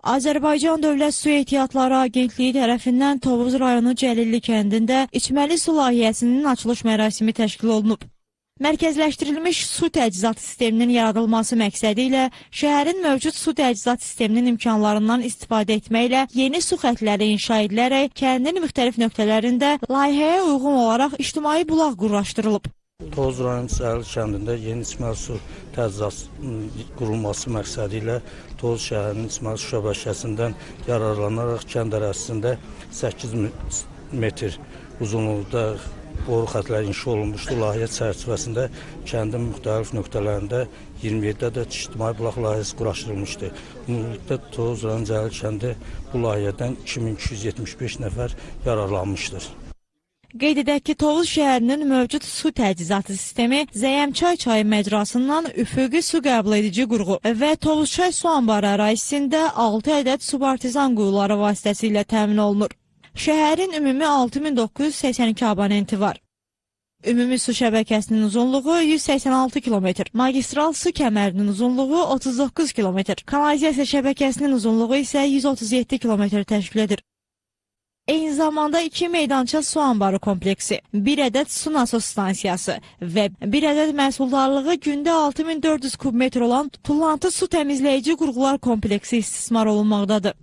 Azərbaycan Dövlət Su Ehtiyatları Agentliyi tərəfindən Tovuz rayonu Cəlilli kəndində içməli su layihəsinin açılış mərasimi təşkil olunub. Mərkəzləşdirilmiş su təchizatı sisteminin yaradılması məqsədi ilə şəhərin mövcud su təchizatı sisteminin imkanlarından istifadə etməklə yeni su xətləri inşa edilərək kəndin müxtəlif nöqtələrində layihəyə uyğun olaraq ictimai bulaq qurlaşdırılıb. Tovuz rayonu Cəlilli kəndində yeni içməli su təchizatının qurulması məqsədi ilə Tovuz şəhərinin içməli su şəbəkəsindən yararlanaraq kənd ərazisində 8 metr uzunluqda boru xətləri inşa olunmuşdur. Layihə çərçivəsində kəndin müxtəlif nöqtələrində 27 ədəd ictimai bulaq layihəsi quraşdırılmışdır. Ümumilikdə Tovuz rayonu Cəlilli kəndi bu layihədən 2275 nəfər yararlanmışdır. Qeyd edək ki, Tovuz şəhərinin mövcud su təchizatı sistemi Zəyəmçay çayı məcrasından üfüqi su qəbul edici qurğu və Tovuzçay su anbarı ərazisində 6 ədəd subartizan quyuları vasitəsilə təmin olunur. Şəhərin ümumi 6982 abonenti var. Ümumi su şəbəkəsinin uzunluğu 186 km, magistral su kəmərinin uzunluğu 39 km, kanalizasiya şəbəkəsinin uzunluğu isə 137 km təşkil edir. Eyni zamanda 2 meydança su anbarı kompleksi, 1 ədəd su nasos stansiyası və 1 ədəd məhsuldarlığı gündə 6400 kubmetr olan tullantı su təmizləyici qurğular kompleksi istismar olunmaqdadır.